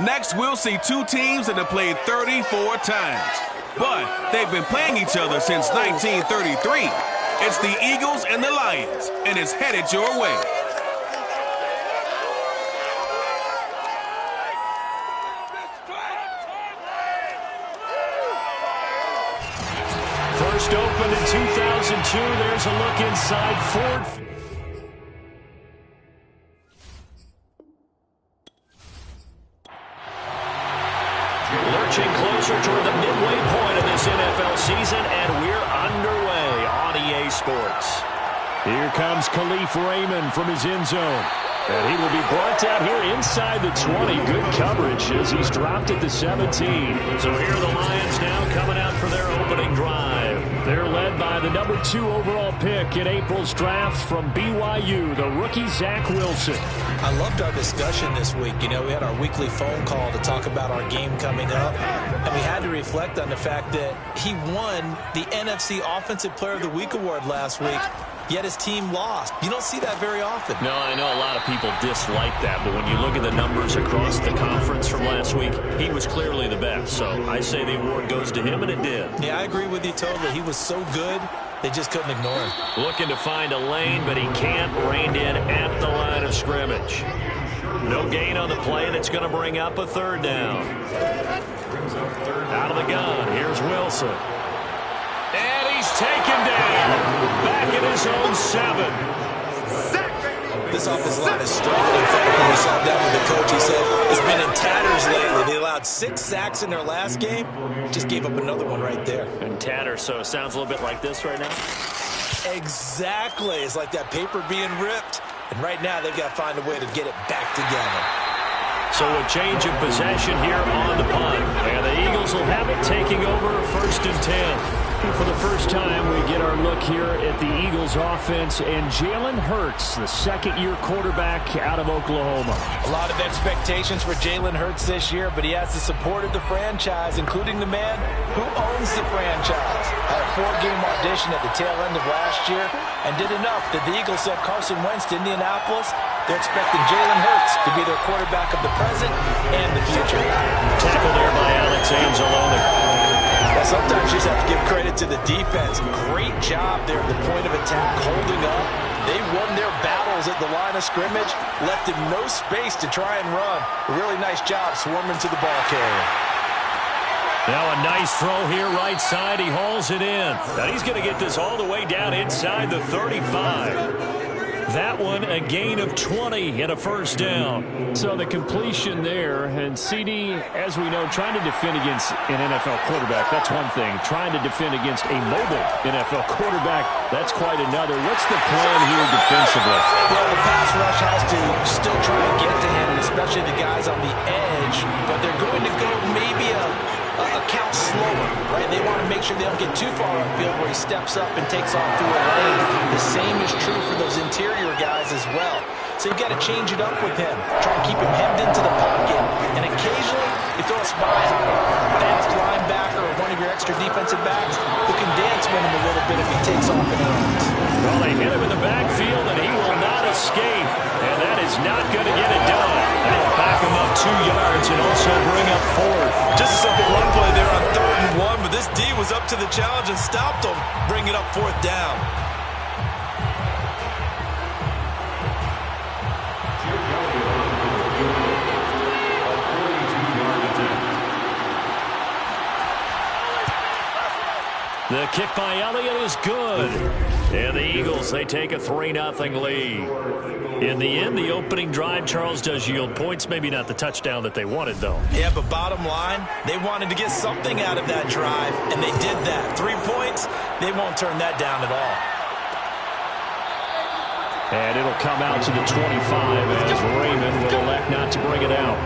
Next, we'll see two teams that have played 34 times. But they've been playing each other since 1933. It's the Eagles and the Lions, and it's headed your way. First opened in 2002. There's a look inside Ford. Lurching closer toward the midway point of this NFL season, and we're underway on EA Sports. Here comes Khalif Raymond from his end zone. And he will be brought out here inside the 20. Good coverage as he's dropped at the 17. So here are the Lions now coming out for their opening drive. They're led by the number 2 overall pick in April's draft from BYU, the rookie Zach Wilson. I loved our discussion this week. You know, we had our weekly phone call to talk about our game coming up, and we had to reflect on the fact that he won the NFC Offensive Player of the Week award last week, yet his team lost. You don't see that very often. No, I know a lot of people dislike that, but when you look at the numbers across the conference from last week, he was clearly the best. So I say the award goes to him, and it did. Yeah, I agree with you totally. He was so good, they just couldn't ignore him. Looking to find a lane, but he can't. Reined in at the line of scrimmage. No gain on the play, and it's going to bring up a third down. Out of the gun, here's Wilson. And he's taken down. Back in his own 7. This offensive line is strong. In fact, when we sat down with the coach, he said it's been in tatters lately. They allowed 6 sacks in their last game. Just gave up another one right there. In tatters, so it sounds a little bit like this right now? Exactly. It's like that paper being ripped. And right now, they've got to find a way to get it back together. So a change of possession here on the punt. And the Eagles will have it taking over 1st and 10. For the first time, we get our look here at the Eagles offense and Jalen Hurts, the second-year quarterback out of Oklahoma. A lot of expectations for Jalen Hurts this year, but he has the support of the franchise, including the man who owns the franchise. Had a 4-game audition at the tail end of last year and did enough that the Eagles sent Carson Wentz to Indianapolis. They're expecting Jalen Hurts to be their quarterback of the present and the future. Tackle there by Alex Anzalone. Well, sometimes you just have to give credit to the defense. Great job there at the point of attack, holding up. They won their battles at the line of scrimmage, left him no space to try and run. A really nice job swarming to the ball carrier. Now a nice throw here right side. He hauls it in. Now he's going to get this all the way down inside the 35. That one, a gain of 20 and a first down. So the completion there, and CD, as we know, trying to defend against an NFL quarterback, that's one thing. Trying to defend against a mobile NFL quarterback, that's quite another. What's the plan here defensively? Well, the pass rush has to still try and get to him, and especially the guys on the edge, but they're going to go maybe a count slower, right? They want to make sure they don't get too far upfield where he steps up and takes off through a lane. The same is true for those interior guys as well. So you've got to change it up with him. Try and keep him hemmed into the pocket. And occasionally, you throw a spy on him. Fast linebacker or one of your extra defensive backs who can dance with him a little bit if he takes off and runs. Well, they hit him in the backfield, and he will not escape. And that is not going to get it done. That'll back him up 2 yards and also bring up 4th. Just a simple run play there on 3rd and 1, but this D was up to the challenge and stopped him, bringing up 4th down. The kick by Elliott is good. And the Eagles, they take a 3-0 lead. In the end, the opening drive, Charles, does yield points. Maybe not the touchdown that they wanted, though. Yeah, but bottom line, they wanted to get something out of that drive, and they did that. 3 points, they won't turn that down at all. And it'll come out to the 25 as Raymond will elect not to bring it out.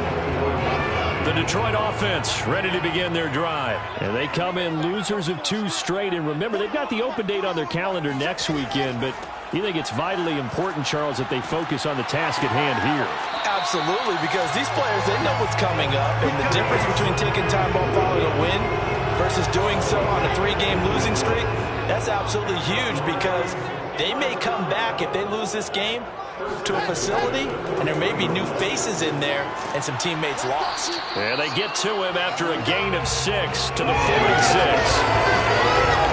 The Detroit offense ready to begin their drive. And they come in losers of 2 straight. And remember, they've got the open date on their calendar next weekend. But you think it's vitally important, Charles, that they focus on the task at hand here? Absolutely, because these players, they know what's coming up. And the difference between taking time off following a win versus doing so on a 3-game losing streak, that's absolutely huge because They may come back if they lose this game to a facility, and there may be new faces in there and some teammates lost. And they get to him after a gain of 6 to the 46.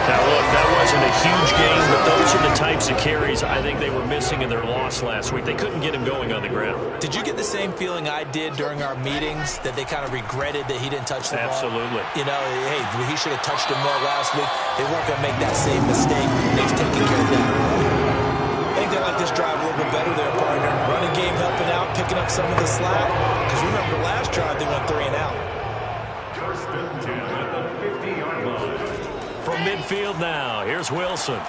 Now, look, that wasn't a huge game, but those are the types of carries I think they were missing in their loss last week. They couldn't get him going on the ground. Did you get the same feeling I did during our meetings, that they kind of regretted that he didn't touch the ball? Absolutely. You know, hey, he should have touched him more last week. They weren't going to make that same mistake. They've taken care of that. I think they like this drive a little bit better there, partner. Running game helping out, picking up some of the slack. Because remember, the last drive they went 3 and out. From midfield now, here's Wilson.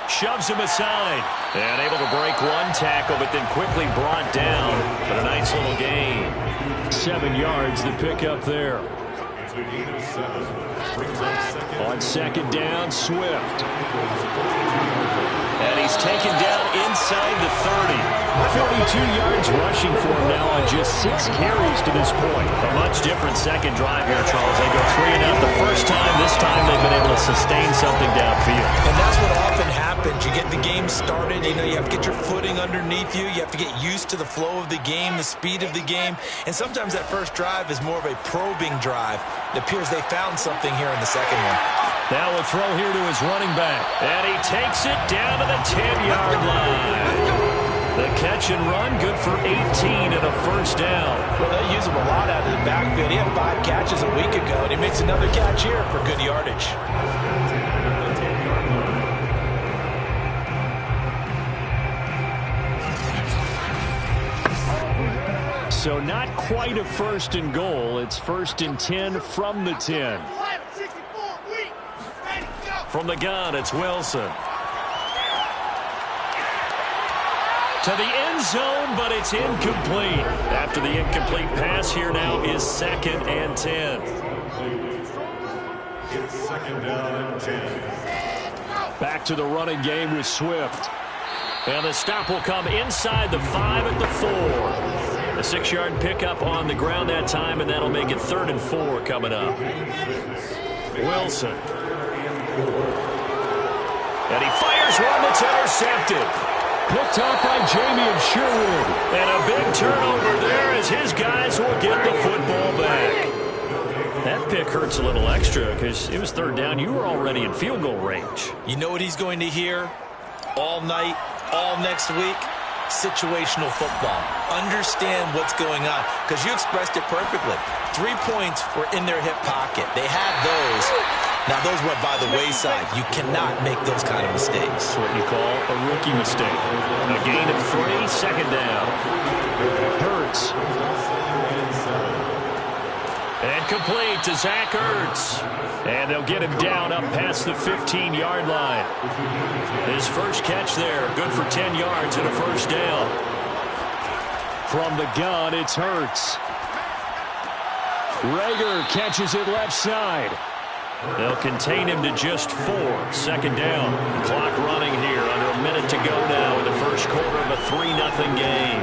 Shoves him aside. And able to break one tackle, but then quickly brought down. But a nice little gain. 7 yards, the pickup there. On second down, Swift. And he's taken down inside the 30. 42 yards rushing for him now on just 6 carries to this point. A much different second drive here, Charles. They go 3 and out the first time. This time they've been able to sustain something downfield. And that's what often happens. You get the game started. You know, you have to get your footing underneath you. You have to get used to the flow of the game, the speed of the game. And sometimes that first drive is more of a probing drive. It appears they found something here in the second one. Now a throw here to his running back. And he takes it down to the 10-yard line. The catch and run, good for 18 and a first down. Well, they use him a lot out of the backfield. He had 5 catches a week ago, and he makes another catch here for good yardage. So not quite a first and goal. It's 1st and 10 from the 10. From the gun, it's Wilson. To the end zone, but it's incomplete. After the incomplete pass, here now is 2nd and 10. It's 2nd down and 10. Back to the running game with Swift. And the stop will come inside the 5 at the 4. A 6-yard pickup on the ground that time, and that'll make it 3rd and 4 coming up. Wilson. And he fires one that's intercepted. Picked off by Jamie Sherwood. And a big turnover there as his guys will get the football back. That pick hurts a little extra because it was 3rd down. You were already in field goal range. You know what he's going to hear all night, all next week? Situational football. Understand what's going on, because you expressed it perfectly. 3 points were in their hip pocket. They had those. Now, those went by the wayside. You cannot make those kind of mistakes. That's what you call a rookie mistake. A gain of 3, 2nd down. Hurts. And complete to Zach Ertz. And they'll get him down up past the 15-yard line. His first catch there, good for 10 yards and a first down. From the gun, it's Hurts. Rager catches it left side. They'll contain him to just 4. 2nd down. The clock running here. Under a minute to go now in the first quarter of a 3-0 game.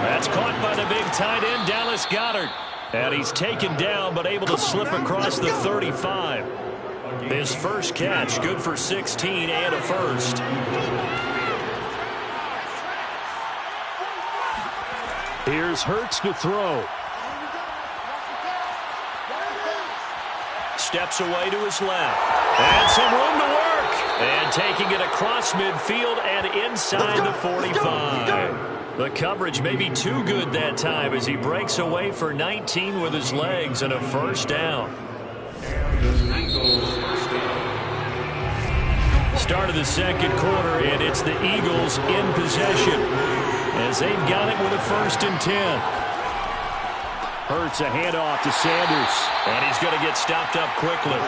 That's caught by the big tight end, Dallas Goedert. And he's taken down, but able to slip across the 35. His first catch, good for 16 and a first. Here's Hurts to throw. Steps away to his left. And some room to work. And taking it across midfield and inside the 45. The coverage may be too good that time as he breaks away for 19 with his legs and a first down. Start of the second quarter, and it's the Eagles in possession as they've got it with a 1st and 10. Hurts a handoff to Sanders, and he's going to get stopped up quickly.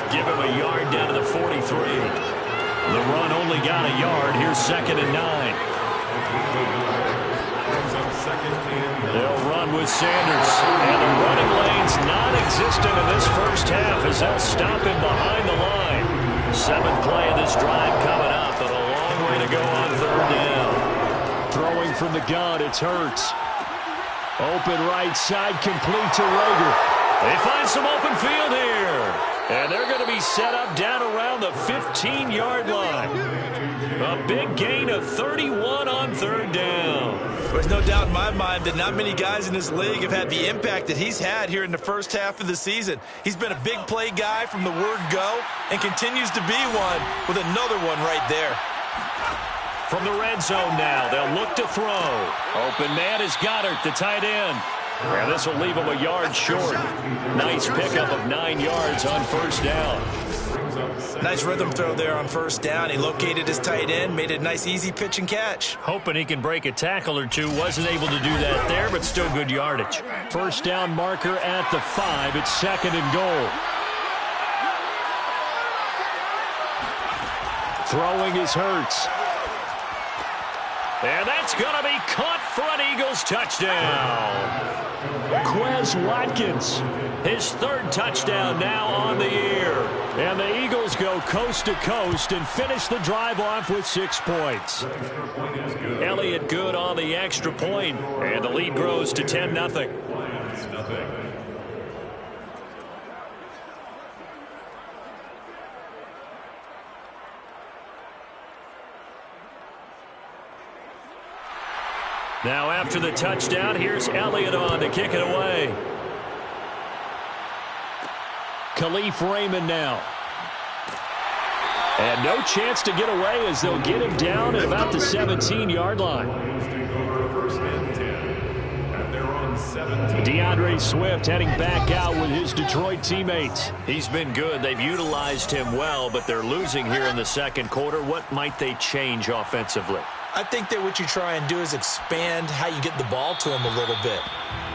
Give him a yard down to the 43. The run only got a yard. Here's 2nd and 9. They'll run with Sanders, and the running lane's non-existent in this first half as they'll stop him behind the line. 7th play of this drive coming up, and a long way to go on 3rd down. Throwing from the gun, it's Hurts. Open right side, complete to Rager. They find some open field here. And they're going to be set up down around the 15-yard line. A big gain of 31 on third down. There's no doubt in my mind that not many guys in this league have had the impact that he's had here in the first half of the season. He's been a big play guy from the word go and continues to be one with another one right there. From the red zone now, they'll look to throw. Open man is Goddard, the tight end. And this will leave him a yard short. Nice pickup of 9 yards on first down. Nice rhythm throw there on first down. He located his tight end, made a nice easy pitch and catch. Hoping he can break a tackle or two. Wasn't able to do that there, but still good yardage. First down marker at the 5. It's second and goal. Throwing is Hurts. And that's going to be caught for an Eagles touchdown. Quez Watkins, his third touchdown now on the year. And the Eagles go coast to coast and finish the drive off with 6 points. Elliott good on the extra point, and the lead grows to 10-0. Now after the touchdown, here's Elliott on to kick it away. Khalif Raymond now. And no chance to get away as they'll get him down at about the 17-yard line. DeAndre Swift heading back out with his Detroit teammates. He's been good. They've utilized him well, but they're losing here in the second quarter. What might they change offensively? I think that what you try and do is expand how you get the ball to him a little bit.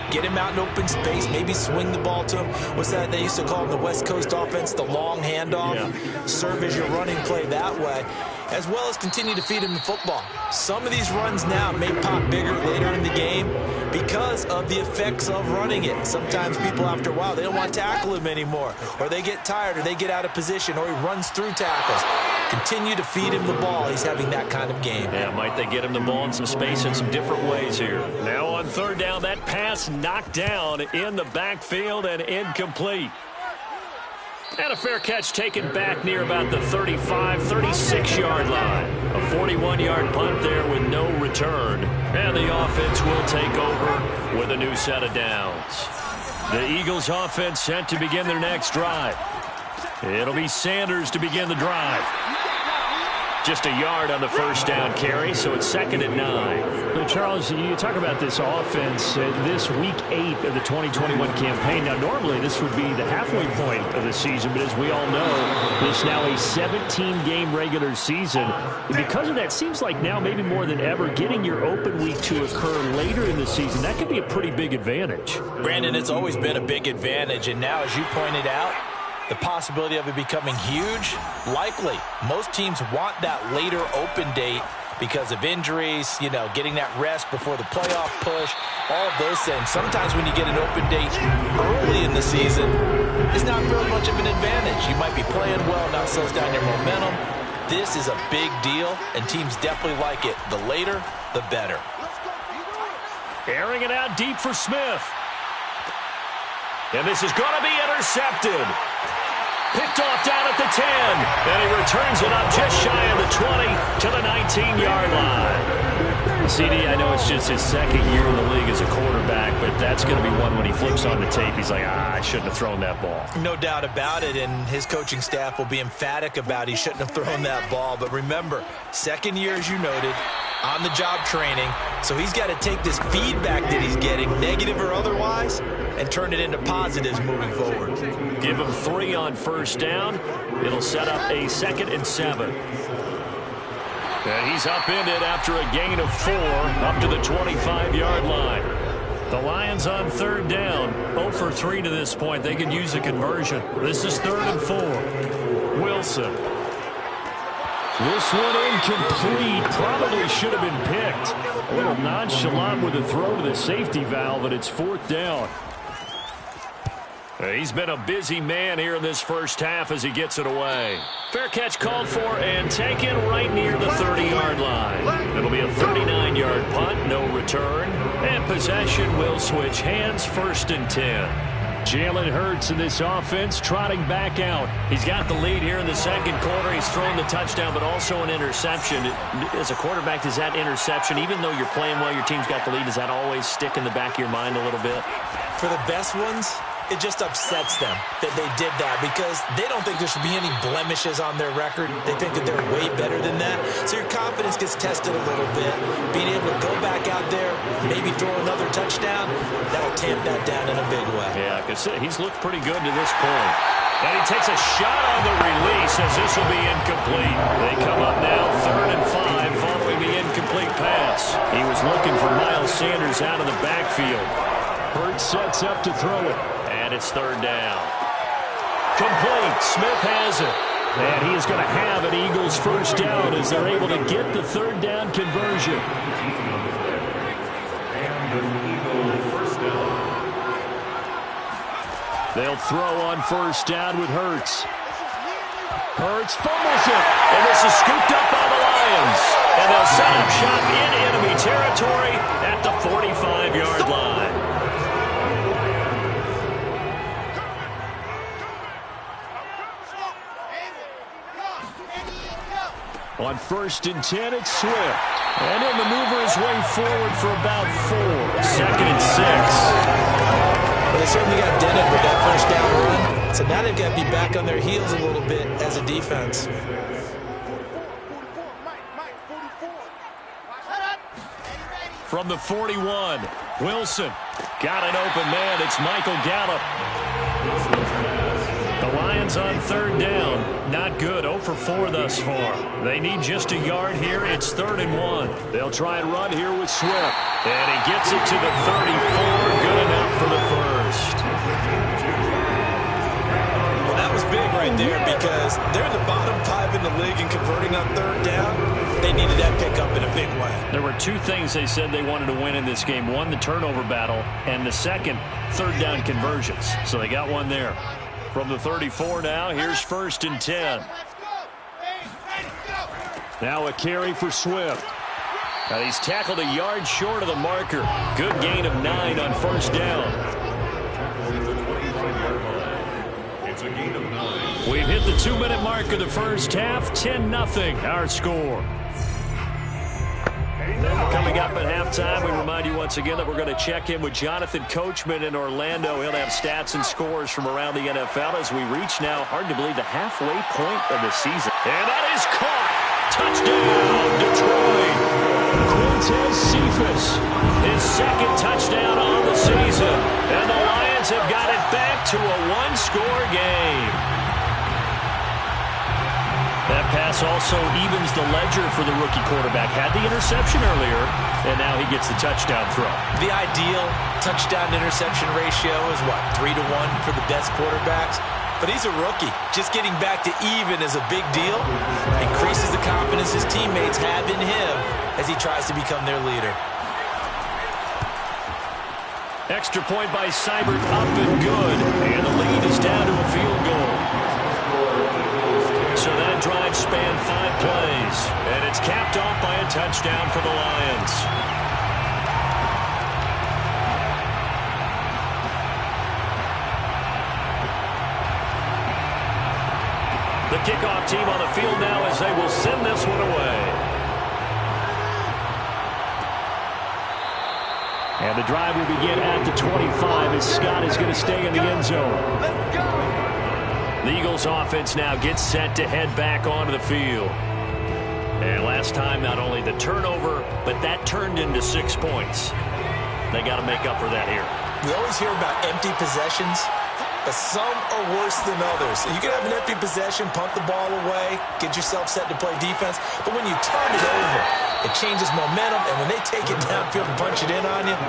Get him out in open space, maybe swing the ball to him. What's that they used to call in the West Coast offense, the long handoff? Yeah. Serve as your running play that way, as well as continue to feed him the football. Some of these runs now may pop bigger later in the game because of the effects of running it. Sometimes people, after a while, they don't want to tackle him anymore, or they get tired, or they get out of position, or he runs through tackles. Continue to feed him the ball. He's having that kind of game. Yeah, might they get him the ball in some space in some different ways here. Now on third down, that pass knocked down in the backfield and incomplete. And a fair catch taken back near about the 35, 36-yard line. A 41-yard punt there with no return. And the offense will take over with a new set of downs. The Eagles offense set to begin their next drive. It'll be Sanders to begin the drive. Just a yard on the first down carry, so it's second and 9. But Charles, you talk about this offense, this week 8 of the 2021 campaign. Now, normally this would be the halfway point of the season, but as we all know, this now a 17-game regular season. And because of that, seems like now maybe more than ever, getting your open week to occur later in the season, that could be a pretty big advantage. Brandon, it's always been a big advantage, and now, as you pointed out, the possibility of it becoming huge, likely. Most teams want that later open date because of injuries, you know, getting that rest before the playoff push, all of those things. Sometimes when you get an open date early in the season, it's not really much of an advantage. You might be playing well, now slows down your momentum. This is a big deal, and teams definitely like it. The later, the better. Airing it out deep for Smith. And this is going to be intercepted. Picked off down at the 10. And he returns it up just shy of the 20 to the 19-yard line. CD, I know it's just his second year in the league as a quarterback, but that's going to be one when he flips on the tape. He's like, I shouldn't have thrown that ball. No doubt about it, and his coaching staff will be emphatic about he shouldn't have thrown that ball. But remember, second year, as you noted, on-the-job training, so he's got to take this feedback that he's getting, negative or otherwise, and turn it into positives moving forward. Give him 3 on first down. It'll set up a 2nd and 7. And he's upended after a gain of 4 up to the 25-yard line. The Lions on third down, 0 for 3 to this point. They could use a conversion. This is 3rd and 4. Wilson. This one incomplete. Probably should have been picked. A little nonchalant with a throw to the safety valve, and it's 4th down. He's been a busy man here in this first half as he gets it away. Fair catch called for and taken right near the 30-yard line. It'll be a 39-yard punt, no return. And possession will switch hands, 1st and 10. Jalen Hurts in this offense trotting back out. He's got the lead here in the second quarter. He's thrown the touchdown, but also an interception. As a quarterback, does that interception, even though you're playing well, your team's got the lead, does that always stick in the back of your mind a little bit? For the best ones, it just upsets them that they did that because they don't think there should be any blemishes on their record. They think that they're way better than that. So your confidence gets tested a little bit. Being able to go back out there, maybe throw another touchdown, that'll tamp that down in a big way. Yeah, because he's looked pretty good to this point. And he takes a shot on the release as this will be incomplete. They come up now 3rd and 5 following the incomplete pass. He was looking for Miles Sanders out of the backfield. Hurts sets up to throw it. And it's 3rd down. Complete. Smith has it. And he is going to have an Eagles first down as they're able to get the 3rd down conversion. They'll throw on first down with Hurts. Hurts fumbles it. And this is scooped up by the Lions. And they'll set up shop in enemy territory at the 45-yard line. On 1st and 10, it's Swift. And he'll maneuver his way forward for about 4. 2nd and 6. Well, they certainly got dented with that first down run. So now they've got to be back on their heels a little bit as a defense. From the 41, Wilson. Got an open man. It's Michael Gallup. The Lions on 3rd down. Not good. 0 for 4 thus far. They need just a yard here. It's 3rd and 1. They'll try and run here with Swift. And he gets it to the 34. Good enough for the first. Well, that was big right there because they're in the bottom 5 in the league and converting on 3rd down. They needed that pickup in a big way. There were 2 things they said they wanted to win in this game. One, the turnover battle, and the second, 3rd down conversions. So they got one there. From the 34 now, here's 1st and 10. Now a carry for Swift. Now he's tackled a yard short of the marker. Good gain of 9 on 1st down. We've hit the 2-minute mark of the first half. 10-0 our score. Coming up at halftime, we remind you once again that we're going to check in with Jonathan Coachman in Orlando. He'll have stats and scores from around the NFL as we reach now, hard to believe, the halfway point of the season. And that is caught. Touchdown, Detroit. Quintez Cephus, his 2nd touchdown on the season. And the Lions have got it back to a 1-score game. That pass also evens the ledger for the rookie quarterback. Had the interception earlier, and now he gets the touchdown throw. The ideal touchdown-interception ratio is, what, 3-1 for the best quarterbacks? But he's a rookie. Just getting back to even is a big deal. Increases the confidence his teammates have in him as he tries to become their leader. Extra point by Seibert, up and good. And the lead is down to a field goal. So that drive spanned 5 plays. And it's capped off by a touchdown for the Lions. The kickoff team on the field now as they will send this one away. And the drive will begin at the 25 as Scott is going to stay in the end zone. Let's go! The Eagles offense now gets set to head back onto the field. And last time, not only the turnover, but that turned into 6 points. They got to make up for that here. We always hear about empty possessions, but some are worse than others. You can have an empty possession, punt the ball away, get yourself set to play defense, but when you turn it over, it changes momentum, and when they take it downfield and punch it in on you,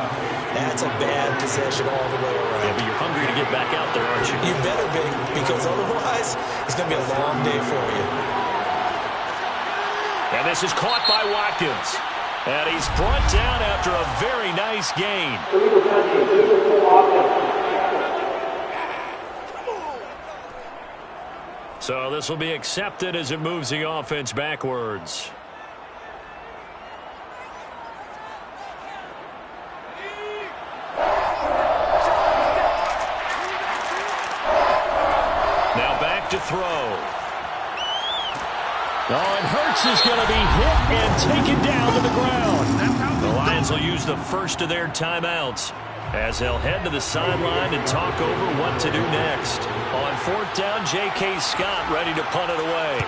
that's a bad possession all the way around. Yeah, but you're hungry to get back out there, aren't you? You better be, because otherwise, it's going to be a long day for you. And this is caught by Watkins. And he's brought down after a very nice gain. So this will be accepted as it moves the offense backwards. to throw. Oh, and Hurts is going to be hit and taken down to the ground. The Lions will use the first of their timeouts as they'll head to the sideline and talk over what to do next. On fourth down, J.K. Scott ready to punt it away.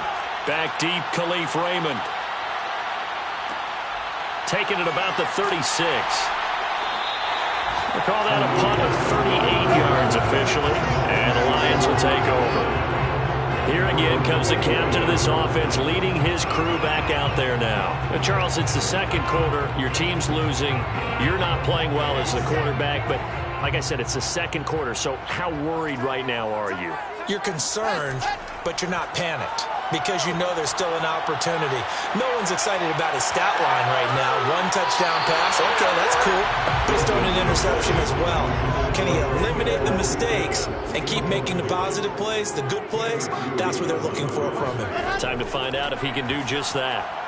Back deep, Khalif Raymond. Taking it about the 36. We'll call that a punt of 38 yards officially, and the Lions will take over. Here again comes the captain of this offense, leading his crew back out there now. Charles, it's the second quarter. Your team's losing. You're not playing well as the quarterback, but like I said, it's the second quarter, so how worried right now are you? You're concerned, but you're not panicked because you know there's still an opportunity. No one's excited about his stat line right now. One touchdown pass, okay, that's cool. But he's throwing an interception as well. Can he eliminate the mistakes and keep making the positive plays, the good plays? That's what they're looking for from him. Time to find out if he can do just that.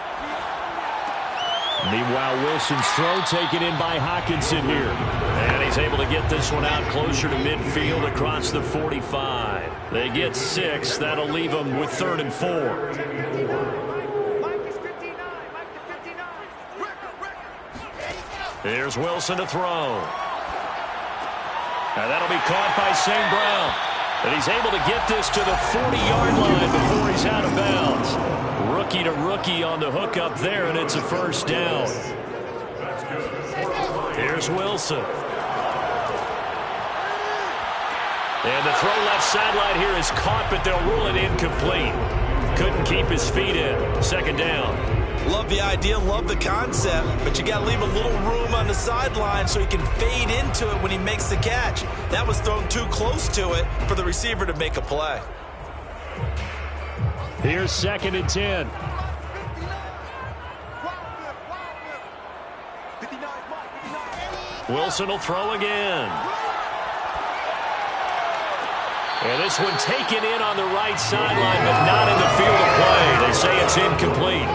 Meanwhile, Wilson's throw taken in by Hockenson here. And he's able to get this one out closer to midfield across the 45. They get 6. That'll leave them with 3rd and 4. Here's Wilson to throw. Now that'll be caught by St. Brown. And he's able to get this to the 40-yard line before he's out of bounds. Rookie to rookie on the hook up there, and it's a first down. Here's Wilson. And the throw left sideline here is caught, but they'll rule it incomplete. Couldn't keep his feet in. 2nd down. Love the idea, love the concept, but you got to leave a little room on the sideline so he can fade into it when he makes the catch. That was thrown too close to it for the receiver to make a play. Here's 2nd and 10. Wilson will throw again. And this one taken in on the right sideline, but not in the field of play. They say it's incomplete.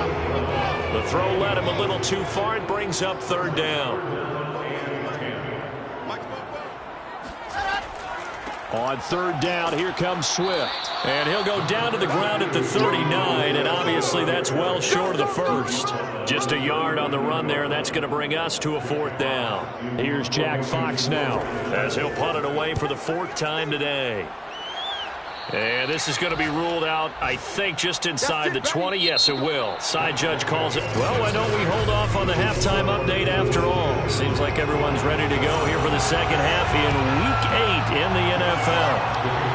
The throw led him a little too far. It brings up 3rd down. On 3rd down, here comes Swift. And he'll go down to the ground at the 39, and obviously that's well short of the first. Just a yard on the run there, and that's going to bring us to a 4th down. Here's Jack Fox now, as he'll punt it away for the 4th time today. And this is going to be ruled out, I think, just inside the 20. Yes, it will. Side judge calls it. Well, why don't we hold off on the halftime update after all? Seems like everyone's ready to go here for the second half in Week 8 in the NFL.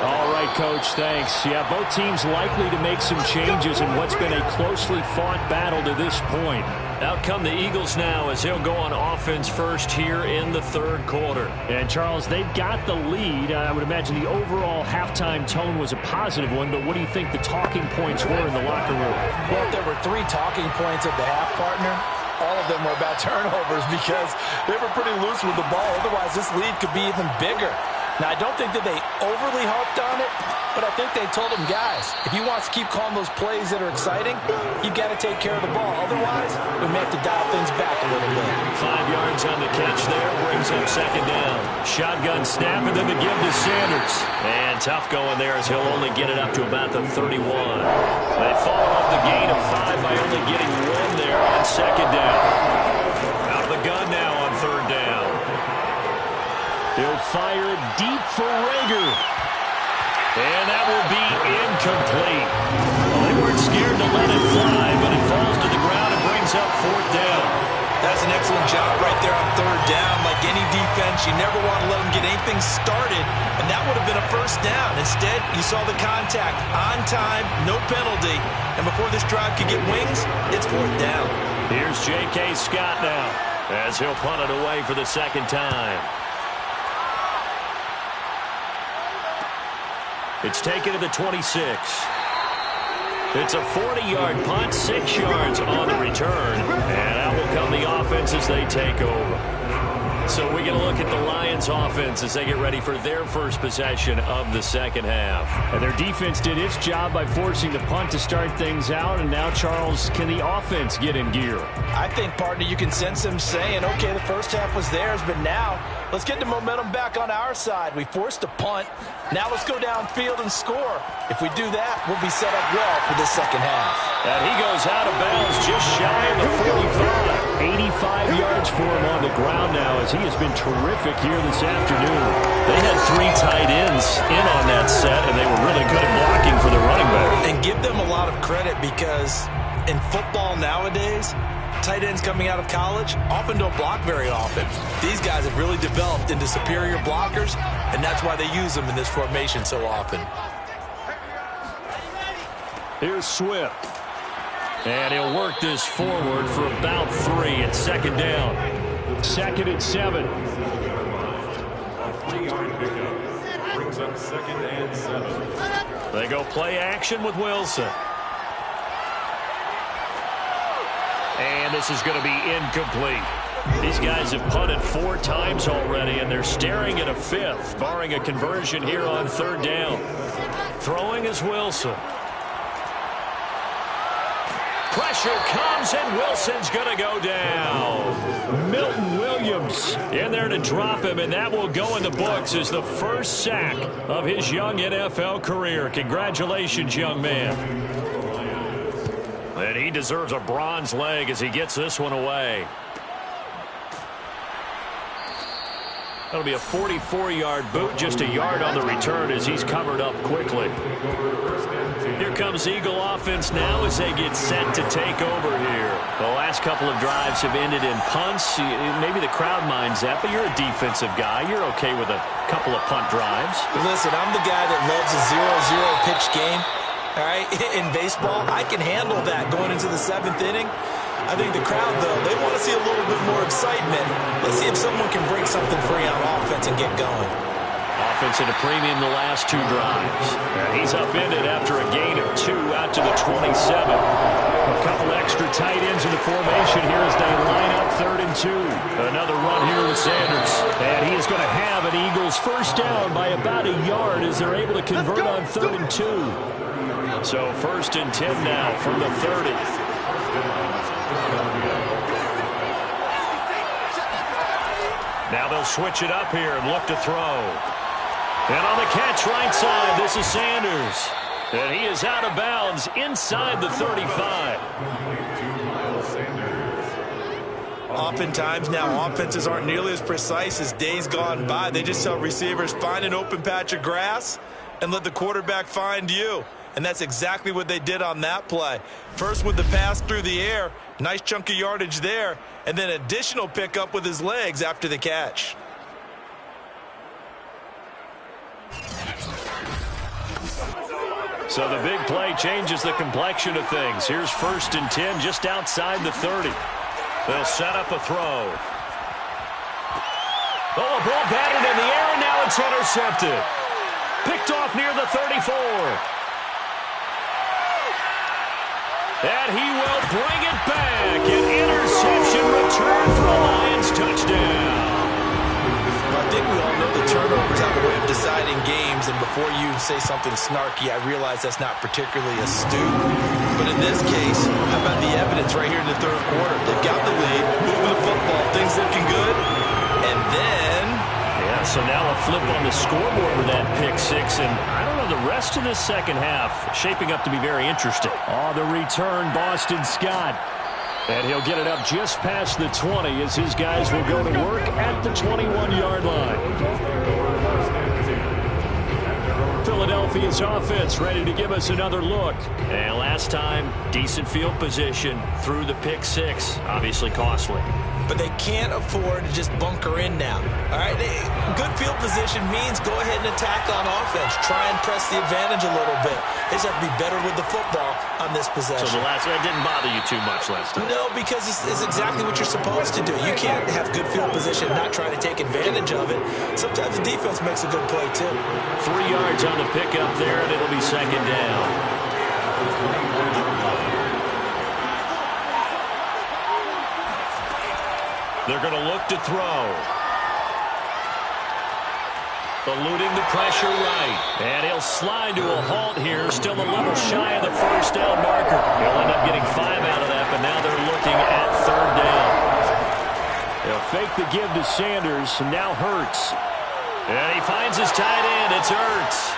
All right, Coach, thanks. Yeah, both teams likely to make some changes in what's been a closely fought battle to this point. Out come the Eagles now as he'll go on offense first here in the 3rd quarter. And, Charles, they've got the lead. I would imagine the overall halftime tone was a positive one, but what do you think the talking points were in the locker room? Well, if there were 3 talking points at the half, partner, all of them were about turnovers because they were pretty loose with the ball. Otherwise, this lead could be even bigger. Now, I don't think that they overly harped on it, but I think they told them, guys, if you want to keep calling those plays that are exciting, you've got to take care of the ball. Otherwise, we may have to dial things back a little bit. 5 yards on the catch there, brings up 2nd down. Shotgun snap, and then the give to Sanders. And tough going there as he'll only get it up to about the 31. They follow up the gain of 5 by only getting 1 there on 2nd down. Out of the gun now on 3rd down. He'll fire deep for Rager. And that will be incomplete. Well, they weren't scared to let it fly, but it falls to the ground and brings up 4th down. That's an excellent job right there on 3rd down. Like any defense, you never want to let them get anything started, and that would have been a 1st down. Instead, you saw the contact on time, no penalty, and before this drive could get wings, it's 4th down. Here's J.K. Scott now as he'll punt it away for the 2nd time. It's taken to the 26. It's a 40-yard punt, 6 yards on the return. And out will come the offense as they take over. So we get a look at the Lions offense as they get ready for their first possession of the second half. And their defense did its job by forcing the punt to start things out. And now, Charles, can the offense get in gear? I think, partner, you can sense them saying, okay, the first half was theirs, but now let's get the momentum back on our side. We forced a punt. Now let's go downfield and score. If we do that, we'll be set up well for this second half. And he goes out of bounds just shy of the 45. 85 yards for him on the ground now as he has been terrific here this afternoon. They had 3 tight ends in on that set, and they were really good at blocking for the running back. And give them a lot of credit because in football nowadays, tight ends coming out of college often don't block very often. These guys have really developed into superior blockers, and that's why they use them in this formation so often. Here's Swift. And he'll work this forward for about 3. It's second down. 2nd and 7. A 3-yard pickup brings up 2nd and 7. They go play action with Wilson. And this is going to be incomplete. These guys have punted 4 times already, and they're staring at a 5th, barring a conversion here on 3rd down. Throwing is Wilson. Pressure comes, and Wilson's going to go down. Milton Williams In there to drop him, and that will go in the books as the first sack of his young NFL career. Congratulations, young man. And he deserves a bronze leg as he gets this one away. That'll be a 44-yard boot, just a yard on the return as he's covered up quickly. Here comes Eagle offense now as they get set to take over here. The last couple of drives have ended in punts. Maybe the crowd minds that, but you're a defensive guy. You're okay with a couple of punt drives. Listen, I'm the guy that loves a 0-0 pitch game. All right, in baseball, I can handle that going into the 7th inning. I think the crowd, though, they want to see a little bit more excitement. Let's see if someone can break something free on offense and get going. Offense at a premium the last 2 drives. And he's upended after a gain of 2 out to the 27. A couple extra tight ends in the formation here as they line up 3rd and 2. Another run here with Sanders. And he is going to have an Eagles first down by about a yard as they're able to convert on 3rd and 2. So 1st and 10 now from the 30. Now they'll switch it up here and look to throw. And on the catch right side, this is Sanders. And he is out of bounds inside the 35. Oftentimes now, offenses aren't nearly as precise as days gone by. They just tell receivers, find an open patch of grass and let the quarterback find you. And that's exactly what they did on that play. First with the pass through the air, nice chunk of yardage there, and then additional pickup with his legs after the catch. So the big play changes the complexion of things. Here's 1st and 10 just outside the 30. They'll set up a throw. Oh, a ball batted in the air, and now it's intercepted. Picked off near the 34. And he will bring it back. An interception return for a Lions touchdown. I think we all know the turnovers have a way of deciding games, and before you say something snarky, I realize that's not particularly astute. But in this case, how about the evidence right here in the 3rd quarter? They've got the lead, moving the football, things looking good, and then... Yeah, so now a flip on the scoreboard with that pick 6, and I don't know, the rest of this second half shaping up to be very interesting. On the return, Boston Scott. And he'll get it up just past the 20 as his guys will go to work at the 21-yard line. Philadelphia's offense ready to give us another look. And last time, decent field position through the pick 6, obviously costly. But they can't afford to just bunker in now. All right, good field position means go ahead and attack on offense. Try and press the advantage a little bit. They just have to be better with the football on this possession. So that didn't bother you too much last time? No, because it's exactly what you're supposed to do. You can't have good field position and not try to take advantage of it. Sometimes the defense makes a good play, too. 3 yards on the pickup there, and it'll be second down. They're going to look to throw. Eluding the pressure right. And he'll slide to a halt here. Still a little shy of the first down marker. He'll end up getting 5 out of that, but now they're looking at 3rd down. They'll fake the give to Sanders. Now Hurts. And he finds his tight end. It's Hurts.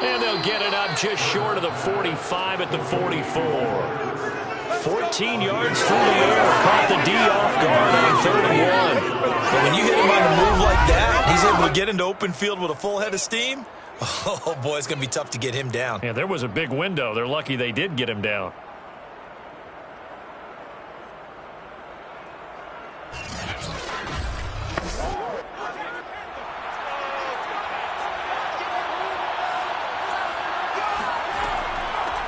And they'll get it up just short of the 45 at the 44. 14 yards through the air. Caught the D off guard on 3rd and 1. But when you hit him on the move like that, he's able to get into open field with a full head of steam. Oh, boy, it's going to be tough to get him down. Yeah, there was a big window. They're lucky they did get him down.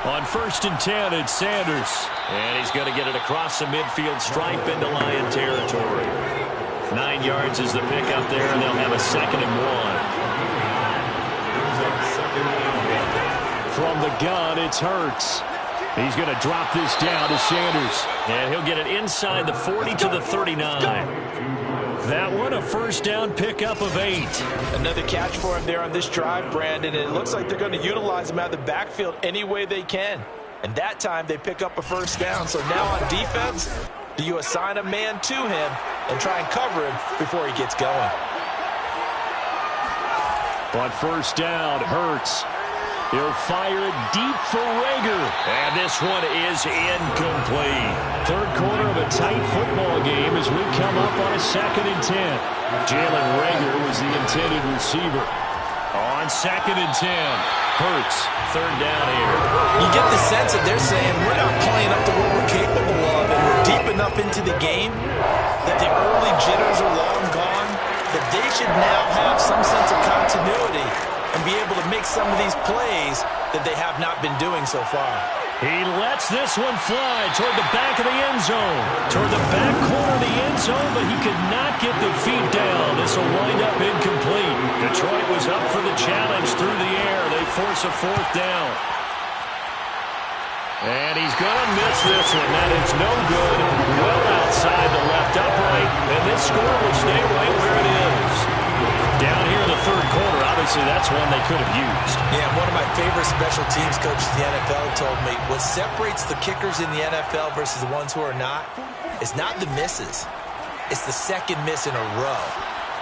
On 1st and 10, it's Sanders. And he's going to get it across the midfield stripe into Lion territory. 9 yards is the pickup there, and they'll have a 2nd and 1. From the gun, it's Hurts. He's going to drop this down to Sanders. And he'll get it inside the 40 to the 39. That one, a 1st down pickup of 8. Another catch for him there on this drive, Brandon. And it looks like they're going to utilize him out of the backfield any way they can. And that time they pick up a 1st down. So now on defense, do you assign a man to him and try and cover him before he gets going? On 1st down, Hurts. He'll fire it deep for Rager. And this one is incomplete. 3rd quarter of a tight football game as we come up on a 2nd and 10. Jalen Rager was the intended receiver. On 2nd and 10, Hurts, 3rd down here. You get the sense that they're saying we're not playing up to what we're capable of, and we're deep enough into the game that the early jitters are long gone, that they should now have some sense of continuity and be able to make some of these plays that they have not been doing so far. He lets this one fly toward the back of the end zone. Toward the back corner of the end zone, but he could not get the feet down. This will wind up incomplete. Detroit was up for the challenge through the air. They force a 4th down. And he's going to miss this one. That is no good. Well outside the left upright. And this score will stay right where it is. Down here in the 3rd quarter, obviously that's one they could have used. Yeah, one of my favorite special teams coaches in the NFL told me what separates the kickers in the NFL versus the ones who are not is not the misses. It's the 2nd miss in a row.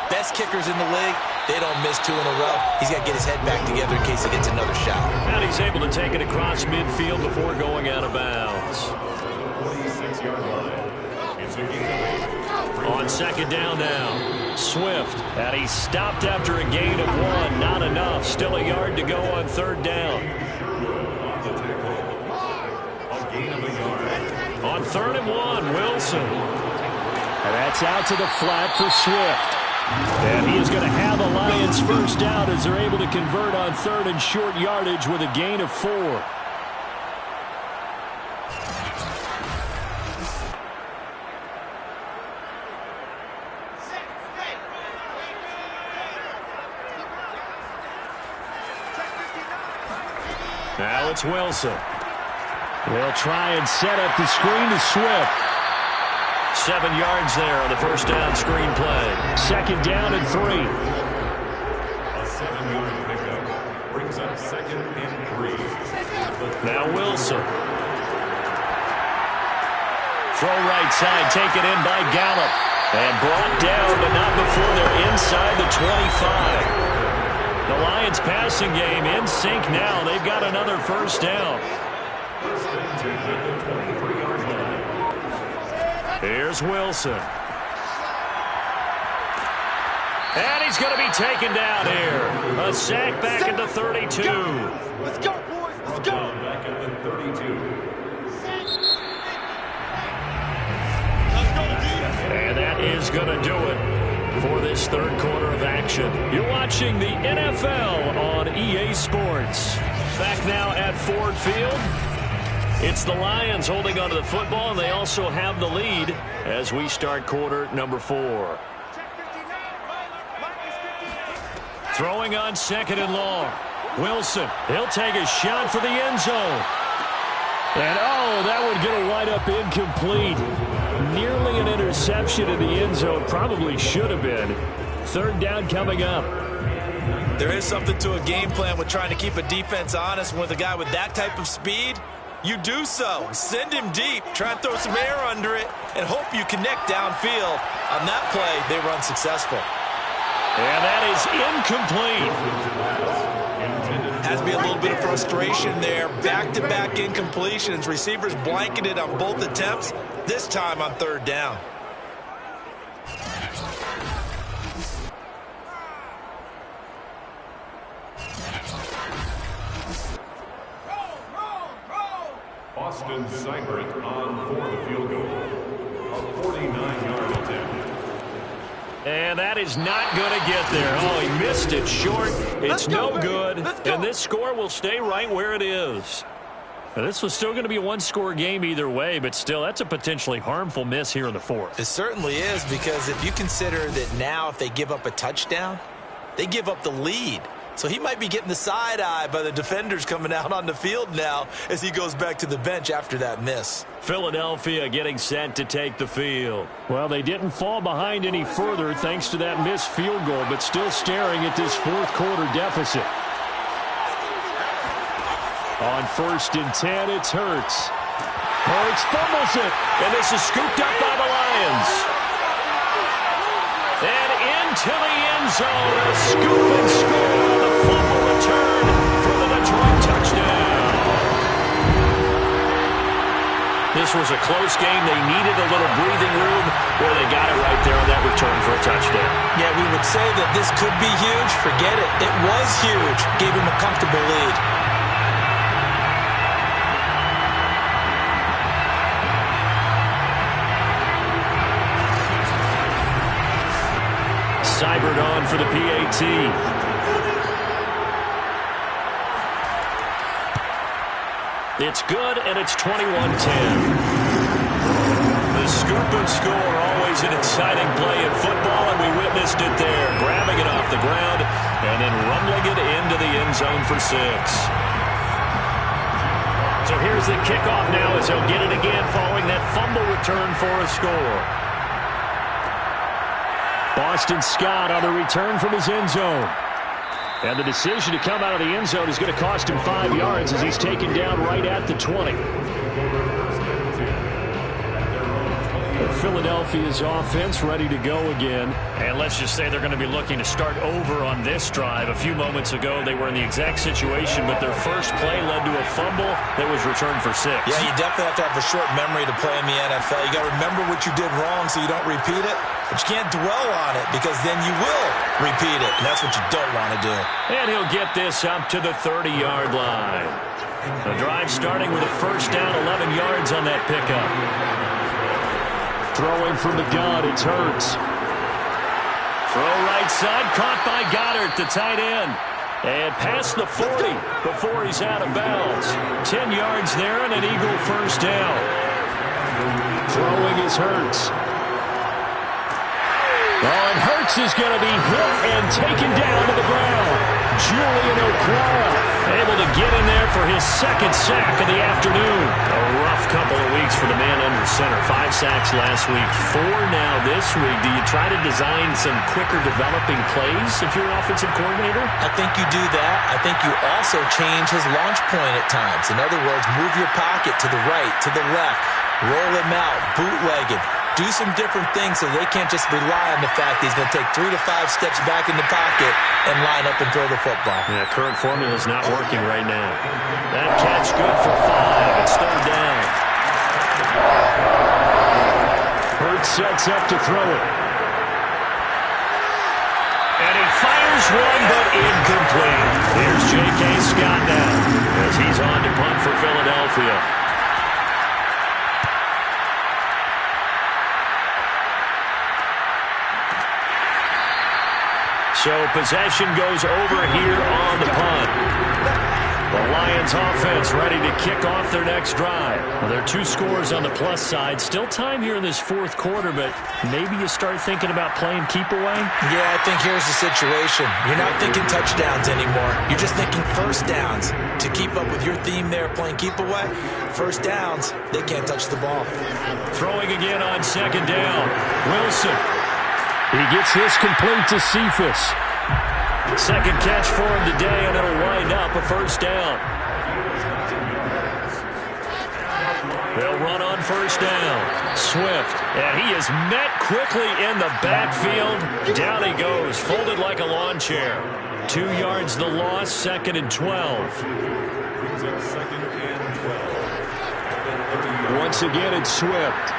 Best kickers in the league, they don't miss 2 in a row. He's got to get his head back together in case he gets another shot. And he's able to take it across midfield before going out of bounds. 46-yard line. It's On 2nd down now. Swift, and he stopped after a gain of 1. Not enough. Still a yard to go on 3rd down. On 3rd and 1, Wilson. And that's out to the flat for Swift. And he is going to have a Lions 1st down as they're able to convert on 3rd and short yardage with a gain of 4. Now it's Wilson. They'll try and set up the screen to Swift. 7 yards there on the 1st down screen play. 2nd down and 3. A 7-yard pickup brings up 2nd and 3. Now Wilson. Throw right side, taken in by Gallup. And brought down, but not before they're inside the 25. The Lions passing game in sync now. They've got another 1st down. Here's Wilson. And he's going to be taken down here. A sack back at the 32. Let's go, boys. Let's go. Back at the 32. And that is going to do it for this 3rd quarter of action. You're watching the NFL on EA Sports. Back now at Ford Field. It's the Lions holding onto the football, and they also have the lead as we start quarter number 4. Throwing on 2nd and long. Wilson, he'll take a shot for the end zone. And oh, that would get a wide up incomplete. Nearly an interception in the end zone. Probably should have been. 3rd down coming up. There is something to a game plan with trying to keep a defense honest. With a guy with that type of speed, you do so. Send him deep. Try and throw some air under it and hope you connect downfield. On that play, they were unsuccessful. And that is incomplete. Has to be a little bit of frustration there. Back-to-back incompletions. Receivers blanketed on both attempts, this time on third down. Austin Seibert on for the field goal. A 49-yard attempt. And that is not going to get there. Oh, he missed it short. It's no good. And this score will stay right where it is. Now, this was still going to be a one-score game either way, but still, that's a potentially harmful miss here in the fourth. It certainly is, because if you consider that now if they give up a touchdown, they give up the lead. So he might be getting the side eye by the defenders coming out on the field now as he goes back to the bench after that miss. Philadelphia getting set to take the field. Well, they didn't fall behind any further thanks to that missed field goal, but still staring at this fourth quarter deficit. On 1st and 10, it's Hurts. Hurts fumbles it, and this is scooped up by the Lions. And into the end zone, a scoop and score on the fumble return for the Detroit touchdown. This was a close game. They needed a little breathing room, where they got it right there on that return for a touchdown. Yeah, we would say that this could be huge. Forget it. It was huge. Gave him a comfortable lead. Seibert on for the PAT. It's good, and it's 21-10. The scoop and score, always an exciting play in football, and we witnessed it there. Grabbing it off the ground and then rumbling it into the end zone for 6. So here's the kickoff now as he'll get it again following that fumble return for a score. Boston Scott on the return from his end zone. And the decision to come out of the end zone is going to cost him 5 yards as he's taken down right at the 20. Philadelphia's offense ready to go again. And let's just say they're going to be looking to start over on this drive. A few moments ago, they were in the exact situation, but their first play led to a fumble that was returned for 6. Yeah, you definitely have to have a short memory to play in the NFL. You got to remember what you did wrong so you don't repeat it. But you can't dwell on it, because then you will repeat it, and that's what you don't want to do. And he'll get this up to the 30-yard line. The drive starting with a first down, 11 yards on that pickup. Throwing from the gun, it's Hurts. Throw right side, caught by Goddard, the tight end. And past the 40 before he's out of bounds. 10 yards there and an Eagle first down. Throwing is Hurts. Oh, and Hurts is going to be hit and taken down to the ground. Julian Okwara able to get in there for his second sack of the afternoon. A rough couple of weeks for the man under center. 5 sacks last week, 4 now this week. Do you try to design some quicker developing plays if you're an offensive coordinator? I think you do that. I think you also change his launch point at times. In other words, move your pocket to the right, to the left, roll him out, bootleg it. Do some different things so they can't just rely on the fact that he's going to take 3 to 5 steps back in the pocket and line up and throw the football. Yeah, current formula is not working right now. That catch good for 5. It's third down. Hurts sets up to throw it. And he fires one, but incomplete. Here's J.K. Scott now as he's on to punt for Philadelphia. So possession goes over here on the punt. The Lions offense ready to kick off their next drive. Well, there are 2 scores on the plus side. Still time here in this fourth quarter, but maybe you start thinking about playing keep away? Yeah, I think here's the situation. You're not thinking touchdowns anymore. You're just thinking first downs. To keep up with your theme there, playing keep away, first downs, they can't touch the ball. Throwing again on second down. Wilson. He gets this complete to Cephas. Second catch for him today, and it'll wind up a first down. They'll run on first down. Swift, and he is met quickly in the backfield. Down he goes, folded like a lawn chair. 2 yards the loss, 2nd and 12. Once again, it's Swift.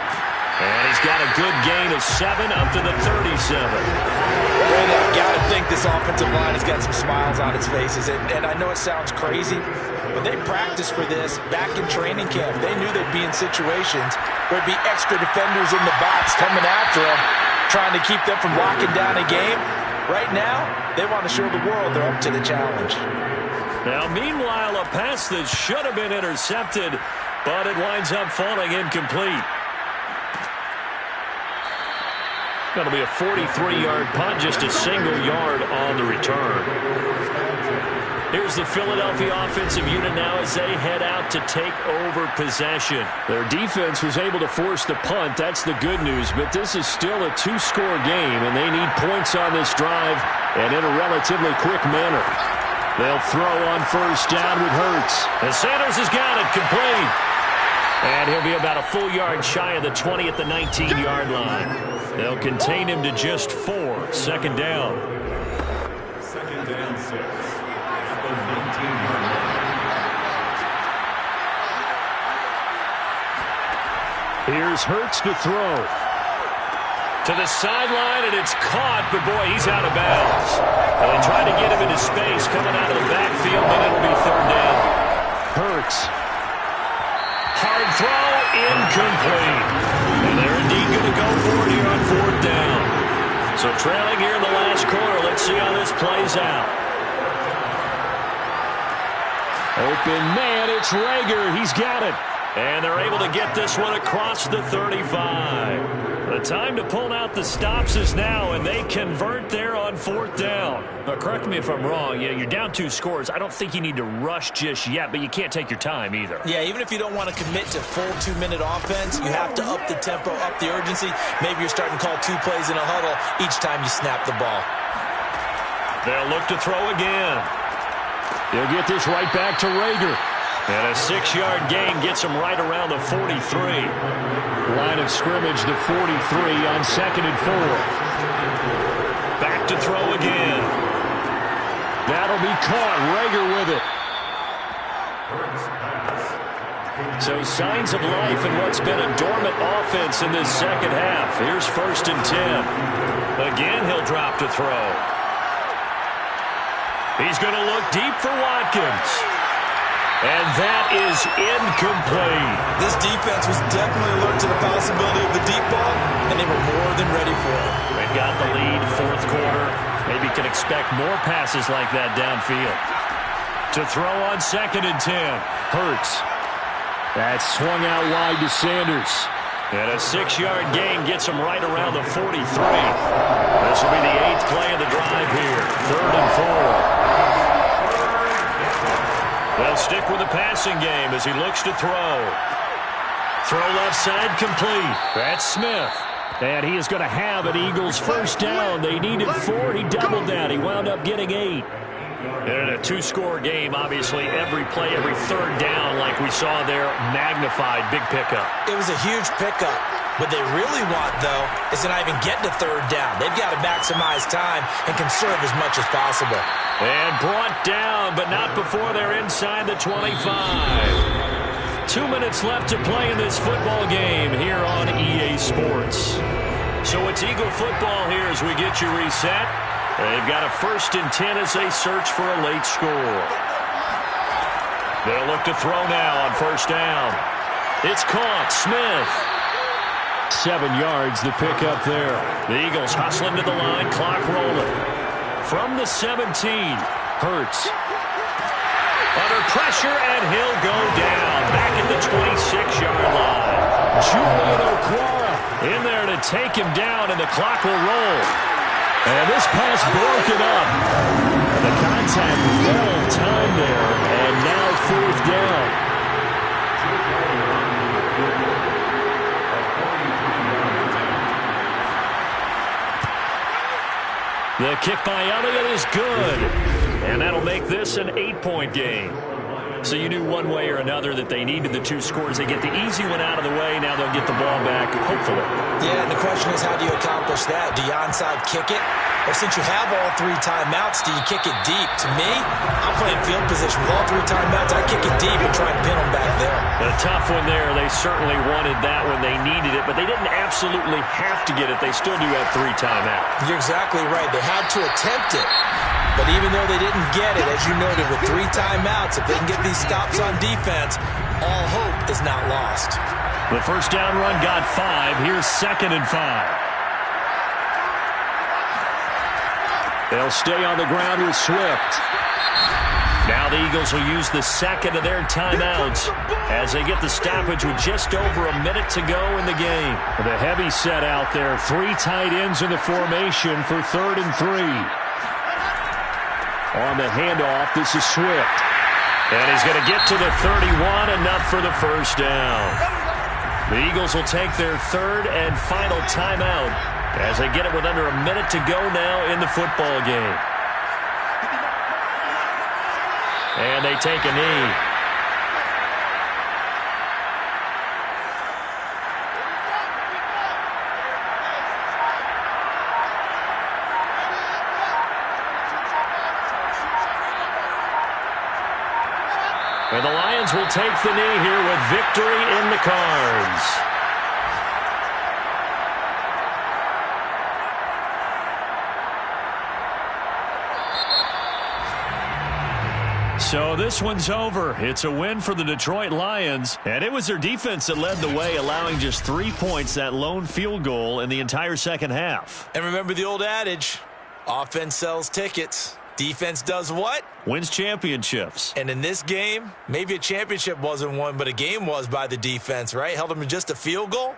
And he's got a good gain of 7 up to the 37. Brandon, I've got to think this offensive line has got some smiles on its faces. And I know it sounds crazy, but they practiced for this back in training camp. They knew they'd be in situations where there'd be extra defenders in the box coming after them, trying to keep them from locking down a game. Right now, they want to show the world they're up to the challenge. Now, meanwhile, a pass that should have been intercepted, but it winds up falling incomplete. That'll be a 43-yard punt, just a single yard on the return. Here's the Philadelphia offensive unit now as they head out to take over possession. Their defense was able to force the punt. That's the good news, but this is still a 2-score game, and they need points on this drive and in a relatively quick manner. They'll throw on first down with Hurts. And Sanders has got it complete. And he'll be about a full yard shy of the 20 at the 19-yard line. They'll contain him to just 4. Second down. Second down 6 at the 19-yard line. Here's Hurts to throw. To the sideline, and it's caught, but boy, he's out of bounds. And they try to get him into space coming out of the backfield, but it'll be third down. Hurts. Hard throw, incomplete. And they're indeed going to go for it here on fourth down. So trailing here in the last quarter, let's see how this plays out. Open man, it's Rager. He's got it. And they're able to get this one across the 35. The time to pull out the stops is now, and they convert there on fourth down. Now, correct me if I'm wrong. Yeah, you're down 2 scores. I don't think you need to rush just yet, but you can't take your time either. Yeah, even if you don't want to commit to full 2-minute offense, you have to up the tempo, up the urgency. Maybe you're starting to call 2 plays in a huddle each time you snap the ball. They'll look to throw again. He'll get this right back to Rager. And a 6-yard gain gets him right around the 43. Line of scrimmage, the 43 on 2nd and 4. Back to throw again. That'll be caught. Rager with it. So signs of life in what's been a dormant offense in this second half. Here's 1st and 10. Again, he'll drop to throw. He's going to look deep for Watkins. And that is incomplete. This defense was definitely alert to the possibility of the deep ball, and they were more than ready for it. They've got the lead, 4th quarter. Maybe can expect more passes like that downfield. To throw on 2nd and 10. Hurts. That's swung out wide to Sanders. And a 6-yard gain gets him right around the 43. This will be the 8th play of the drive here. 3rd and 4. They'll stick with the passing game as he looks to throw. Throw left side complete. That's Smith. And he is going to have an Eagles first down. They needed 4. He doubled that. He wound up getting 8. And in a 2-score game, obviously, every play, every third down, like we saw there, magnified. Big pickup. It was a huge pickup. What they really want, though, is to not even get to 3rd down. They've got to maximize time and conserve as much as possible. And brought down, but not before they're inside the 25. 2 minutes left to play in this football game here on EA Sports. So it's Eagle football here as we get you reset. They've got a 1st and 10 as they search for a late score. They'll look to throw now on first down. It's caught. Smith. 7 yards, the pickup there. The Eagles hustling to the line, clock rolling. From the 17, Hurts. Under pressure, and he'll go down. Back at the 26-yard line. Julian Okwara in there to take him down, and the clock will roll. And this pass broken up. And the contact well timed there, and now 4th down. The kick by Elliott is good. And that'll make this an 8-point game. So you knew one way or another that they needed the 2 scores. They get the easy one out of the way. Now they'll get the ball back, hopefully. Yeah, and the question is, how do you accomplish that? Do you onside kick it? Or since you have all 3 timeouts, do you kick it deep? To me, I'm playing field position with all 3 timeouts. I kick it deep and try and pin them back there. A tough one there. They certainly wanted that when they needed it, but they didn't absolutely have to get it. They still do have 3 timeouts. You're exactly right. They had to attempt it. But even though they didn't get it, as you noted, with 3 timeouts, if they can get these stops on defense, all hope is not lost. The first down run got 5. Here's 2nd and 5. They'll stay on the ground with Swift. Now the Eagles will use the 2nd of their timeouts as they get the stoppage with just over a minute to go in the game. The heavy set out there. 3 tight ends in the formation for 3rd and 3. On the handoff, this is Swift. And he's going to get to the 31, enough for the first down. The Eagles will take their 3rd and final timeout as they get it with under a minute to go now in the football game. And they take a knee. And the Lions will take the knee here with victory in the cards. So this one's over. It's a win for the Detroit Lions, and it was their defense that led the way, allowing just 3 points, that lone field goal in the entire second half. And remember the old adage, offense sells tickets. Defense does what? Wins championships. And in this game, maybe a championship wasn't won, but a game was by the defense, right? Held them to just a field goal.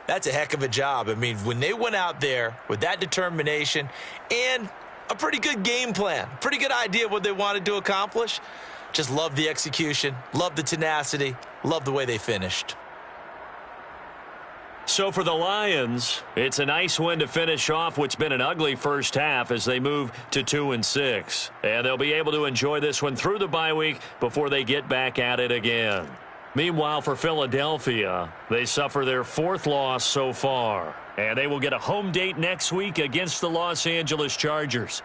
That's a heck of a job. I mean, when they went out there with that determination and a pretty good game plan, pretty good idea of what they wanted to accomplish, just love the execution, love the tenacity, love the way they finished. So for the Lions, it's a nice win to finish off what's been an ugly first half as they move to 2-6. And they'll be able to enjoy this one through the bye week before they get back at it again. Meanwhile, for Philadelphia, they suffer their 4th loss so far. And they will get a home date next week against the Los Angeles Chargers.